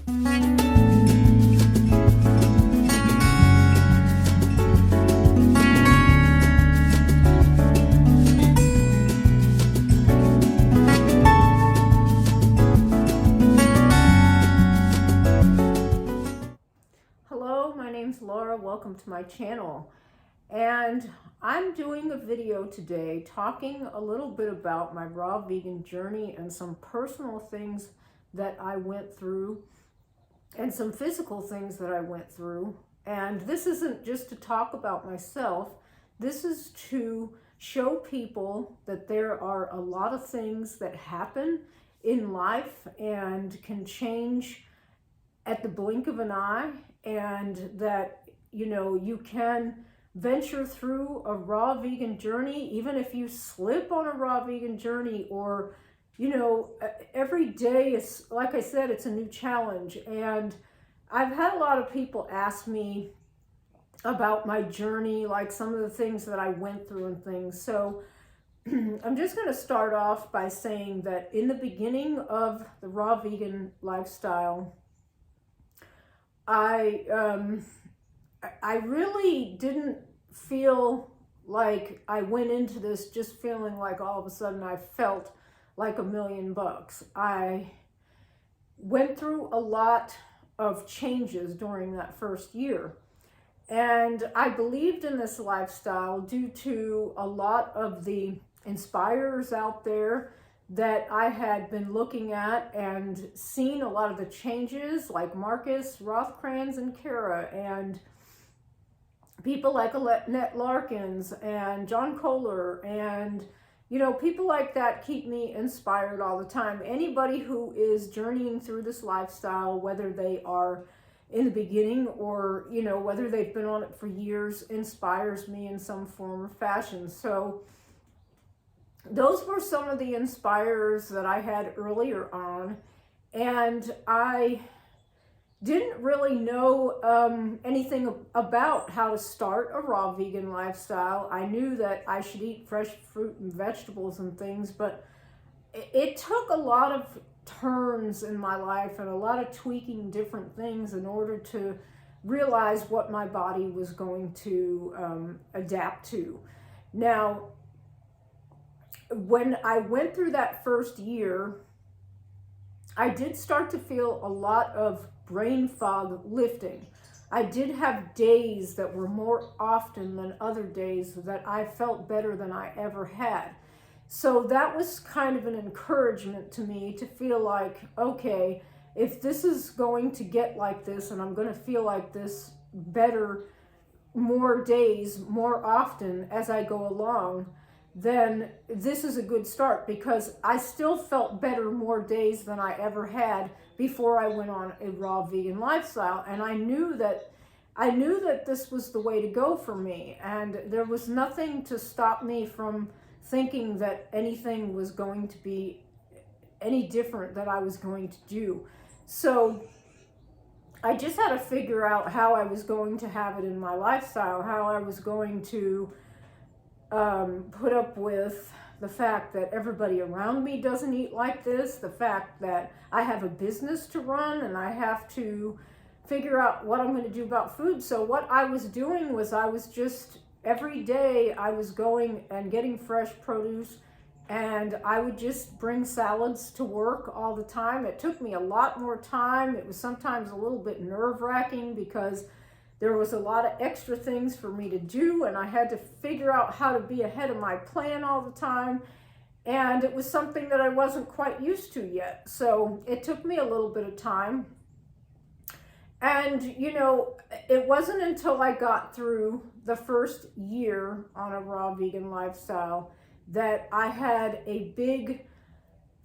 Hello, my name's Laura. Welcome to my channel. And I'm doing a video today talking a little bit about my raw vegan journey and some personal things that I went through and some physical things that I went through. And this isn't just to talk about myself. This is to show people that there are a lot of things that happen in life and can change at the blink of an eye, and that, you know, you can venture through a raw vegan journey, even if you slip on a raw vegan journey, or, you know, every day is, like I said, it's a new challenge. And I've had a lot of people ask me about my journey, like some of the things that I went through and things. So I'm just going to start off by saying that in the beginning of the raw vegan lifestyle, I really didn't feel like I went into this just feeling like all of a sudden I felt like $1,000,000. I went through a lot of changes during that first year. And I believed in this lifestyle due to a lot of the inspirers out there that I had been looking at and seen a lot of the changes, like Marcus Rothkranz and Kara, and people like Annette Larkins and John Kohler, and, you know, people like that keep me inspired all the time. Anybody who is journeying through this lifestyle, whether they are in the beginning or, you know, whether they've been on it for years, inspires me in some form or fashion. So those were some of the inspirers that I had earlier on, and I didn't really know anything about how to start a raw vegan lifestyle. I knew that I should eat fresh fruit and vegetables and things, but it took a lot of turns in my life and a lot of tweaking different things in order to realize what my body was going to adapt to. Now, when I went through that first year, I did start to feel a lot of brain fog lifting. I did have days that were more often than other days that I felt better than I ever had. So that was kind of an encouragement to me to feel like, okay, if this is going to get like this and I'm going to feel like this better more days, more often as I go along, then this is a good start, because I still felt better more days than I ever had before I went on a raw vegan lifestyle. And I knew that this was the way to go for me, and there was nothing to stop me from thinking that anything was going to be any different that I was going to do. So I just had to figure out how I was going to have it in my lifestyle, how I was going to put up with the fact that everybody around me doesn't eat like this, the fact that I have a business to run and I have to figure out what I'm going to do about food. So what I was doing was I was just, every day I was going and getting fresh produce, and I would just bring salads to work all the time. It took me a lot more time. It was sometimes a little bit nerve-wracking because there was a lot of extra things for me to do, and I had to figure out how to be ahead of my plan all the time. And it was something that I wasn't quite used to yet. So it took me a little bit of time. And, you know, it wasn't until I got through the first year on a raw vegan lifestyle that I had a big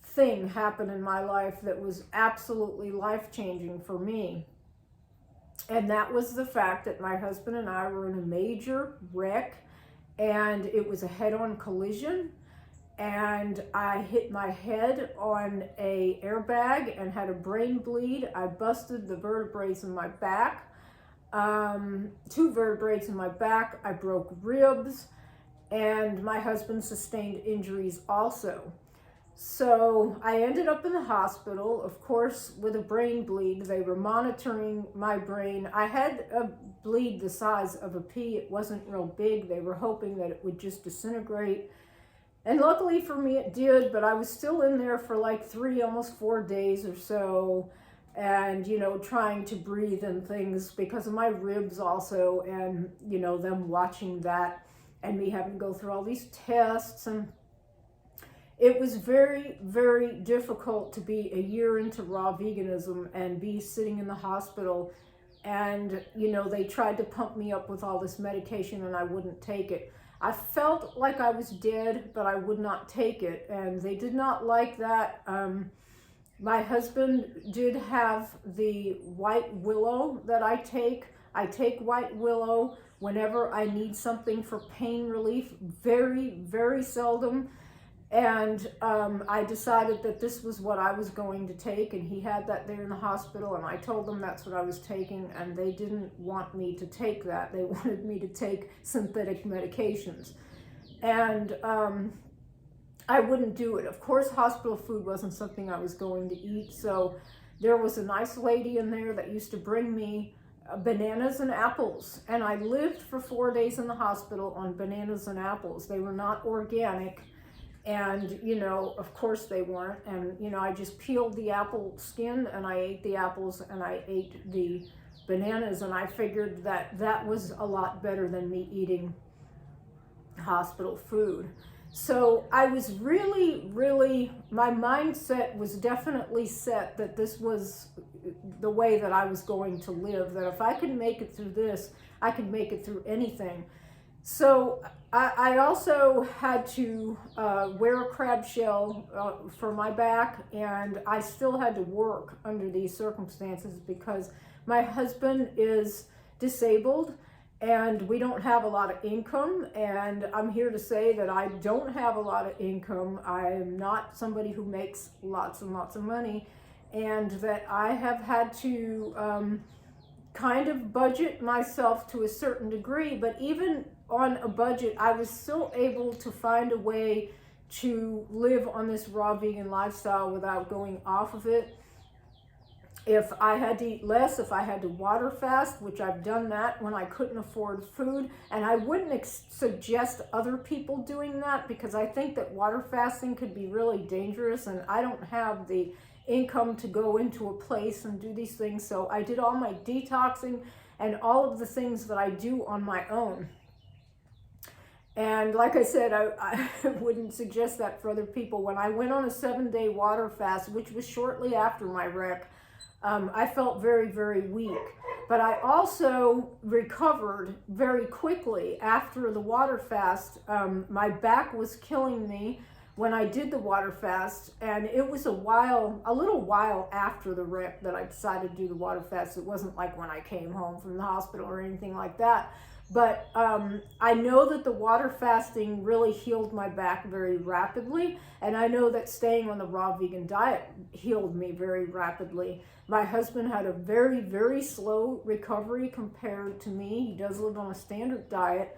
thing happen in my life that was absolutely life-changing for me. And that was the fact that my husband and I were in a major wreck, and it was a head-on collision, and I hit my head on a airbag and had a brain bleed. I busted the vertebrae in my back, 2 vertebrae in my back. I broke ribs, and my husband sustained injuries also. So I ended up in the hospital, of course, with a brain bleed. They were monitoring my brain. I had a bleed the size of a pea. It wasn't real big. They were hoping that it would just disintegrate. And luckily for me, it did, but I was still in there for like 3, almost 4 days or so. And, you know, trying to breathe and things because of my ribs also. And, you know, them watching that and me having to go through all these tests. And it was very, very difficult to be a year into raw veganism and be sitting in the hospital. And, you know, they tried to pump me up with all this medication and I wouldn't take it. I felt like I was dead, but I would not take it. And they did not like that. My husband did have the white willow that I take. I take white willow whenever I need something for pain relief, very, very seldom. And I decided that this was what I was going to take, and he had that there in the hospital, and I told them that's what I was taking, and they didn't want me to take that. They wanted me to take synthetic medications. And I wouldn't do it. Of course, hospital food wasn't something I was going to eat, so there was a nice lady in there that used to bring me bananas and apples, and I lived for 4 days in the hospital on bananas and apples. They were not organic. And, you know, of course they weren't. And, you know, I just peeled the apple skin and I ate the apples and I ate the bananas. And I figured that that was a lot better than me eating hospital food. So I was really, my mindset was definitely set that this was the way that I was going to live. That if I could make it through this, I could make it through anything. So I also had to wear a crab shell for my back, and I still had to work under these circumstances because my husband is disabled and we don't have a lot of income. And I'm here to say that I don't have a lot of income. I am not somebody who makes lots and lots of money, and that I have had to kind of budget myself to a certain degree. But even on a budget, I was still able to find a way to live on this raw vegan lifestyle without going off of it. If I had to eat less, if I had to water fast, which I've done that when I couldn't afford food, and I wouldn't suggest other people doing that because I think that water fasting could be really dangerous, and I don't have the income to go into a place and do these things. So I did all my detoxing and all of the things that I do on my own. And like I said, I wouldn't suggest that for other people. When I went on a 7-day water fast, which was shortly after my wreck, I felt very, very weak. But I also recovered very quickly after the water fast. My back was killing me when I did the water fast, and it was a little while after the wreck that I decided to do the water fast. It wasn't like when I came home from the hospital or anything like that. But I know that the water fasting really healed my back very rapidly, and I know that staying on the raw vegan diet healed me very rapidly. My husband had a very, very slow recovery compared to me. He does live on a standard diet,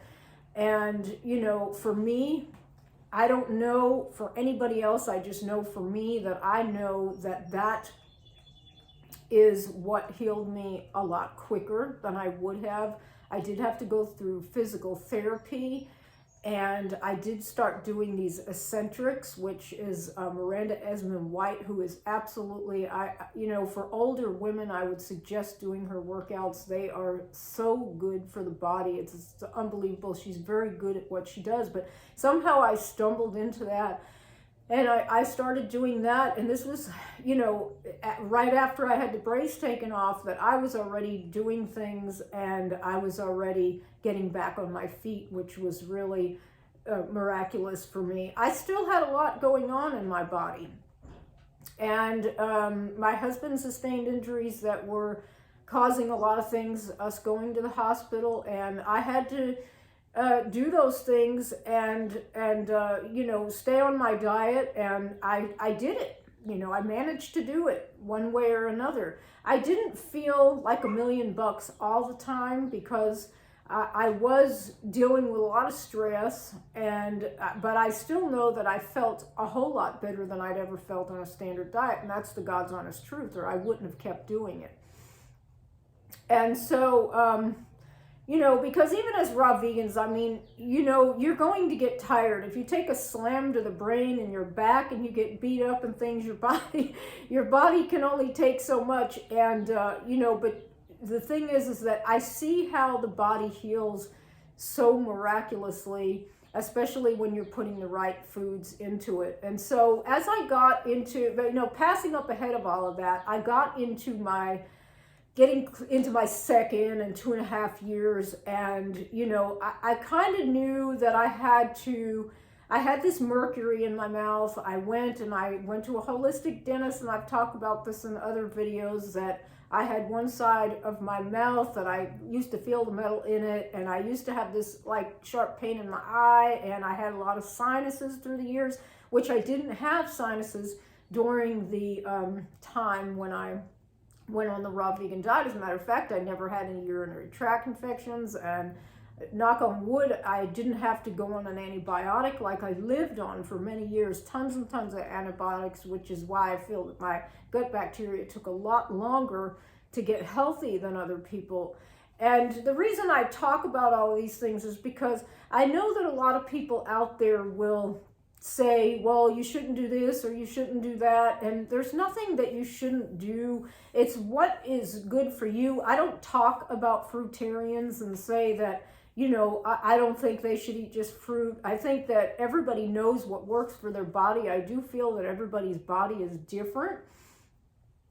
and, you know, for me, I don't know for anybody else, I just know for me that I know that that is what healed me a lot quicker than I would have. I did have to go through physical therapy, and I did start doing these eccentrics, which is Miranda Esmond White, who is absolutely, you know, for older women, I would suggest doing her workouts. They are so good for the body. It's unbelievable. She's very good at what she does, but somehow I stumbled into that. And I started doing that, and this was, you know, right after I had the brace taken off, that I was already doing things, and I was already getting back on my feet, which was really miraculous for me. I still had a lot going on in my body, and my husband sustained injuries that were causing a lot of things, us going to the hospital, and I had to do those things and you know, stay on my diet, and I did it. You know, I managed to do it one way or another. I didn't feel like $1 million all the time because I was dealing with a lot of stress, but I still know that I felt a whole lot better than I'd ever felt on a standard diet, and that's the God's honest truth, or I wouldn't have kept doing it. And so, because even as raw vegans, I mean, you're going to get tired. If you take a slam to the brain and your back and you get beat up and things, your body can only take so much. And, but the thing is that I see how the body heals so miraculously, especially when you're putting the right foods into it. And so as I got into, passing up ahead of all of that, I got into getting into my second and 2.5 years. And, I kind of knew that I had this mercury in my mouth. I went to a holistic dentist, and I've talked about this in other videos, that I had one side of my mouth that I used to feel the metal in it, and I used to have this like sharp pain in my eye, and I had a lot of sinuses through the years, which I didn't have sinuses during the time when I went on the raw vegan diet. As a matter of fact, I never had any urinary tract infections, and knock on wood, I didn't have to go on an antibiotic like I lived on for many years, tons and tons of antibiotics, which is why I feel that my gut bacteria took a lot longer to get healthy than other people. And the reason I talk about all of these things is because I know that a lot of people out there will say, well, you shouldn't do this or you shouldn't do that, and there's nothing that you shouldn't do. It's what is good for you. I don't talk about fruitarians and say that, I don't think they should eat just fruit. I think that everybody knows what works for their body. I do feel that everybody's body is different.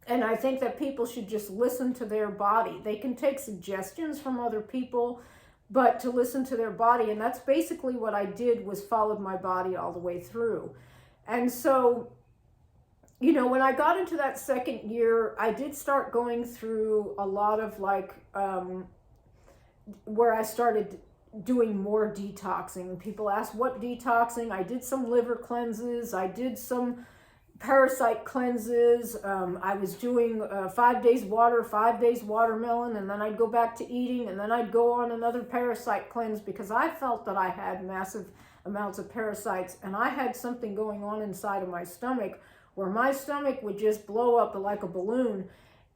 And I think that people should just listen to their body. They can take suggestions from other people, but to listen to their body. And that's basically what I did, was followed my body all the way through. And so, when I got into that second year, I did start going through a lot of where I started doing more detoxing. People ask, what detoxing? I did some liver cleanses. I did some parasite cleanses. I was doing 5 days water, 5 days watermelon, and then I'd go back to eating, and then I'd go on another parasite cleanse because I felt that I had massive amounts of parasites, and I had something going on inside of my stomach where my stomach would just blow up like a balloon.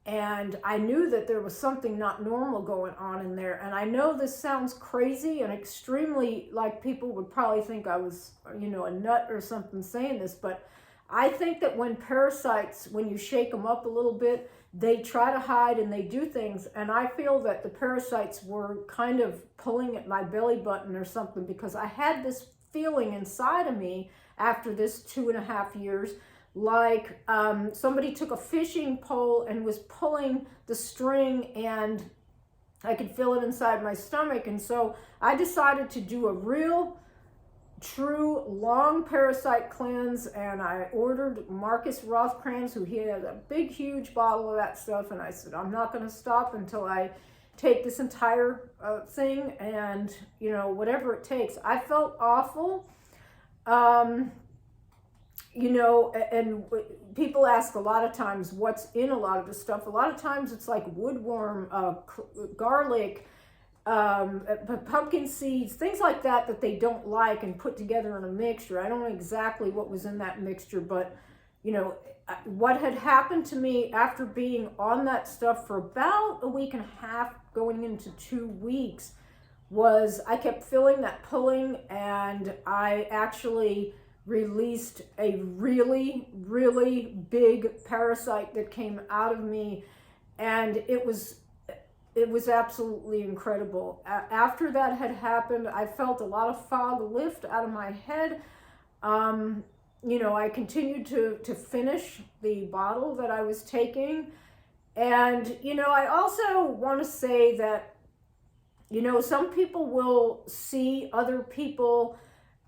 And I knew that there was something not normal going on in there. And I know this sounds crazy and extremely, like, people would probably think I was, a nut or something saying this, but I think that when parasites, when you shake them up a little bit, they try to hide and they do things. And I feel that the parasites were kind of pulling at my belly button or something, because I had this feeling inside of me after this 2.5 years, like somebody took a fishing pole and was pulling the string, and I could feel it inside my stomach. And so I decided to do a real, true, long parasite cleanse, and I ordered Marcus Rothkranz, who he had a big, huge bottle of that stuff, and I said, I'm not going to stop until I take this entire thing, and, whatever it takes. I felt awful. And people ask a lot of times what's in a lot of this stuff. A lot of times it's like woodworm, garlic, pumpkin seeds, things like that they don't like and put together in a mixture. I don't know exactly what was in that mixture, but what had happened to me after being on that stuff for about a week and a half, going into 2 weeks, was I kept feeling that pulling, and I actually released a really, really big parasite that came out of me, and it was absolutely incredible. After that had happened, I felt a lot of fog lift out of my head. I continued to finish the bottle that I was taking, and I also want to say that some people will see other people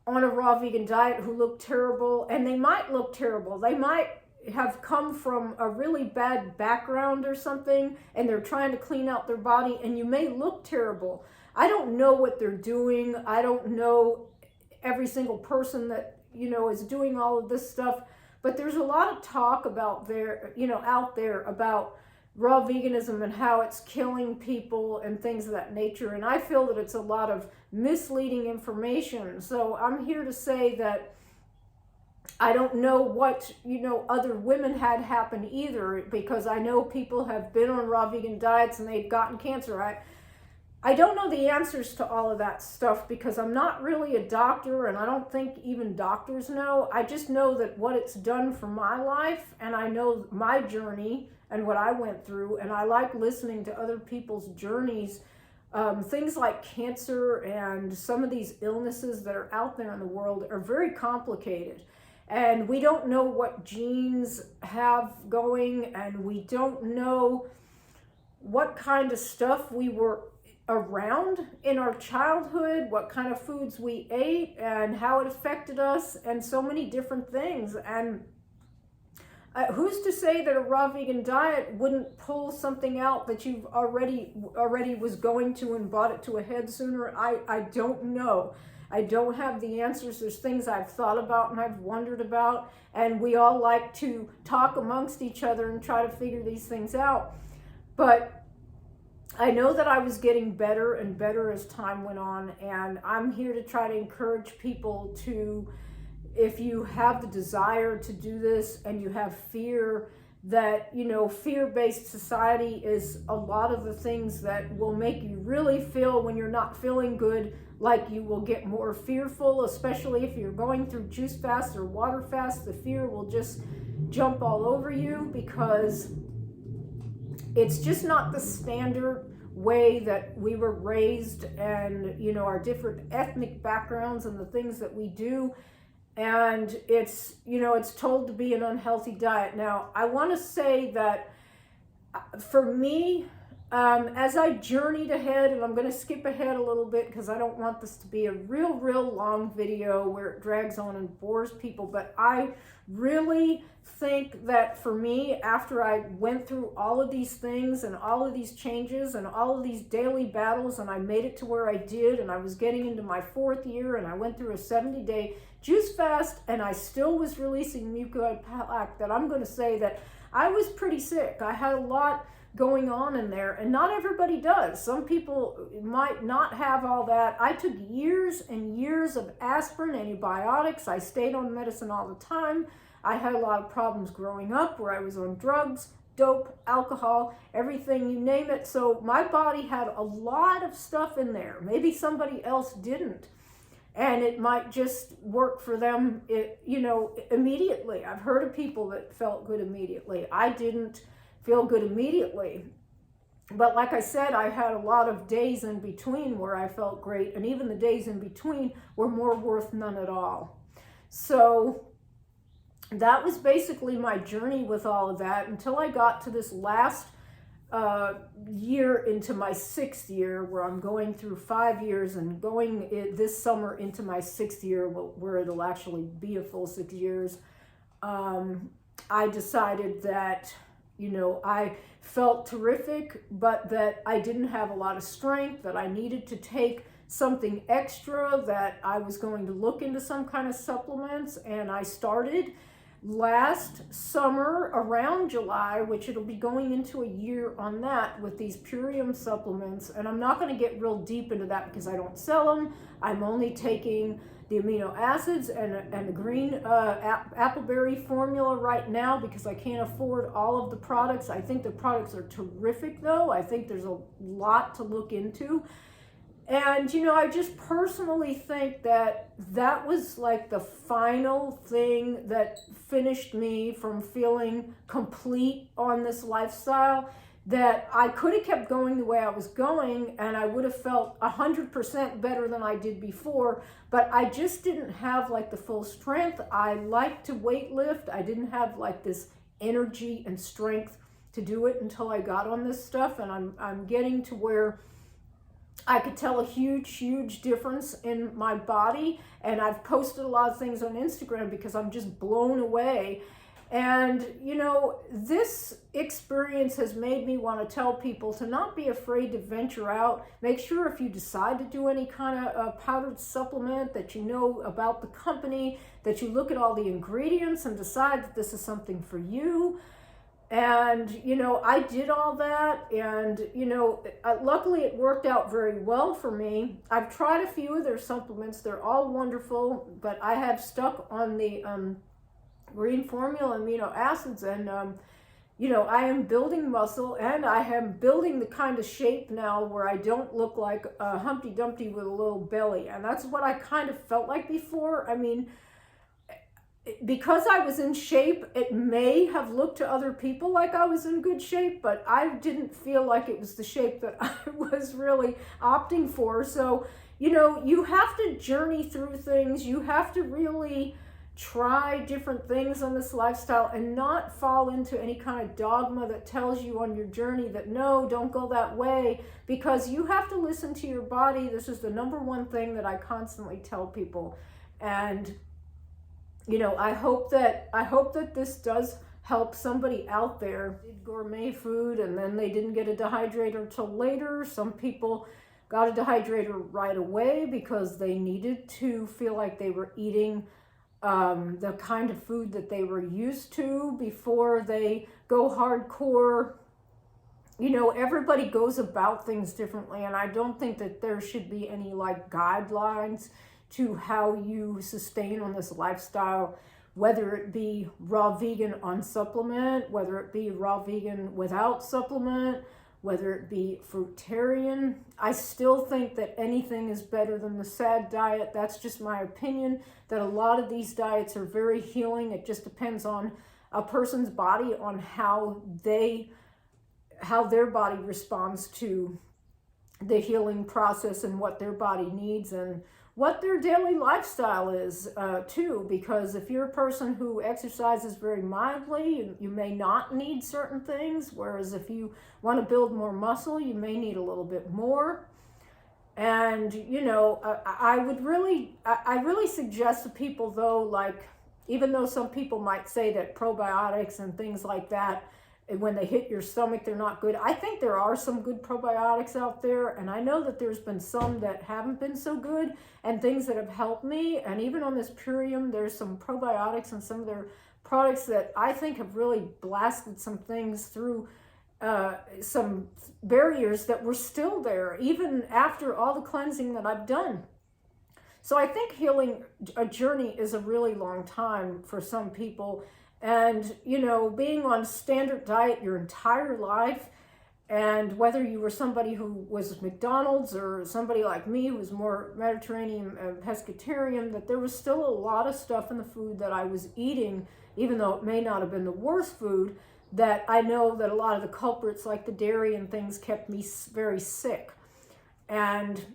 on a raw vegan diet who look terrible, and they might look terrible. They might have come from a really bad background or something, and they're trying to clean out their body, and you may look terrible. I don't know what they're doing. I don't know every single person that, is doing all of this stuff, but there's a lot of talk about out there about raw veganism and how it's killing people and things of that nature. And I feel that it's a lot of misleading information. So I'm here to say that I don't know what, other women had happen either, because I know people have been on raw vegan diets and they've gotten cancer. I don't know the answers to all of that stuff because I'm not really a doctor, and I don't think even doctors know. I just know that what it's done for my life, and I know my journey and what I went through, and I like listening to other people's journeys. Things like cancer and some of these illnesses that are out there in the world are very complicated. And we don't know what genes have going, and we don't know what kind of stuff we were around in our childhood, what kind of foods we ate, and how it affected us, and so many different things. And who's to say that a raw vegan diet wouldn't pull something out that you've already was going to and brought it to a head sooner? I don't know. I don't have the answers. There's things I've thought about and I've wondered about, and we all like to talk amongst each other and try to figure these things out. But I know that I was getting better and better as time went on, and I'm here to try to encourage people to, if you have the desire to do this and you have fear, that, fear-based society is a lot of the things that will make you really feel, when you're not feeling good, like you will get more fearful, especially if you're going through juice fast or water fast. The fear will just jump all over you because it's just not the standard way that we were raised, and, our different ethnic backgrounds and the things that we do. And it's, it's told to be an unhealthy diet. Now, I want to say that for me, as I journeyed ahead, and I'm going to skip ahead a little bit because I don't want this to be a real long video where it drags on and bores people, but I really think that for me, after I went through all of these things and all of these changes and all of these daily battles, and I made it to where I did, and I was getting into my 4th year, and I went through a 70-day juice fast, and I still was releasing mucoid plaque, that I'm going to say that I was pretty sick. I had a lot going on in there, and not everybody does. Some people might not have all that. I took years and years of aspirin, antibiotics. I stayed on medicine all the time. I had a lot of problems growing up where I was on drugs, dope, alcohol, everything, you name it. So my body had a lot of stuff in there. Maybe somebody else didn't, and it might just work for them, immediately. I've heard of people that felt good immediately. I didn't feel good immediately. But like I said, I had a lot of days in between where I felt great, and even the days in between were more worth none at all. So that was basically my journey with all of that until I got to this last year into my 6th year, where I'm going through 5 years and going this summer into my 6th year, where it'll actually be a full 6 years. I decided that, I felt terrific, but that I didn't have a lot of strength, that I needed to take something extra, that I was going to look into some kind of supplements. And I started last summer around July, which it'll be going into a year on that, with these Purium supplements. And I'm not going to get real deep into that because I don't sell them. I'm only taking the amino acids and the green appleberry formula right now because I can't afford all of the products. I think the products are terrific though. I think there's a lot to look into. And, I just personally think that that was like the final thing that finished me from feeling complete on this lifestyle, that I could have kept going the way I was going and I would have felt 100% better than I did before, but I just didn't have like the full strength. I like to weight lift. I didn't have like this energy and strength to do it until I got on this stuff, and I'm getting to where I could tell a huge difference in my body, and I've posted a lot of things on Instagram because I'm just blown away. And, this experience has made me want to tell people to not be afraid to venture out. Make sure if you decide to do any kind of powdered supplement that you know about the company, that you look at all the ingredients and decide that this is something for you. And, you know, I did all that, and, you know, luckily it worked out very well for me. I've tried a few of their supplements. They're all wonderful, but I have stuck on the green formula amino acids, and, you know, I am building muscle, and I am building the kind of shape now where I don't look like a Humpty Dumpty with a little belly. And that's what I kind of felt like before. I mean, because I was in shape, it may have looked to other people like I was in good shape, but I didn't feel like it was the shape that I was really opting for. So, you know, you have to journey through things. You have to really try different things on this lifestyle and not fall into any kind of dogma that tells you on your journey that no, don't go that way, because you have to listen to your body. This is the number one thing that I constantly tell people. And you know, I hope that this does help somebody out there. Did gourmet food, and then they didn't get a dehydrator till later. Some people got a dehydrator right away because they needed to feel like they were eating the kind of food that they were used to before they go hardcore. You know, everybody goes about things differently, and I don't think that there should be any like guidelines to how you sustain on this lifestyle, whether it be raw vegan on supplement, whether it be raw vegan without supplement, whether it be fruitarian. I still think that anything is better than the SAD diet. That's just my opinion, that a lot of these diets are very healing. It just depends on a person's body, on how their body responds to the healing process and what their body needs and what their daily lifestyle is too, because if you're a person who exercises very mildly, you may not need certain things, whereas if you want to build more muscle, you may need a little bit more. And, you know, I really suggest to people though, like, even though some people might say that probiotics and things like that, when they hit your stomach, they're not good. I think there are some good probiotics out there, and I know that there's been some that haven't been so good, and things that have helped me. And even on this Purium, there's some probiotics and some of their products that I think have really blasted some things through some barriers that were still there, even after all the cleansing that I've done. So I think healing a journey is a really long time for some people. And, you know, being on standard diet your entire life, and whether you were somebody who was McDonald's or somebody like me who was more Mediterranean and pescatarian, that there was still a lot of stuff in the food that I was eating, even though it may not have been the worst food, that I know that a lot of the culprits like the dairy and things kept me very sick. And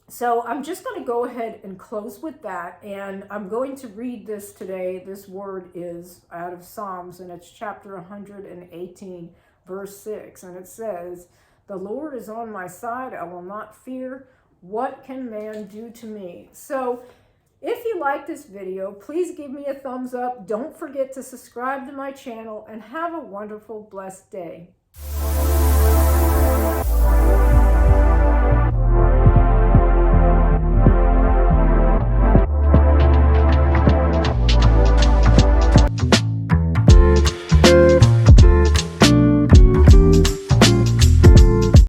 so I'm just going to go ahead and close with that, and I'm going to read this today. This word is out of Psalms, and it's chapter 118, verse 6, and it says, "The Lord is on my side, I will not fear. What can man do to me?" So if you like this video, please give me a thumbs up. Don't forget to subscribe to my channel, and have a wonderful, blessed day.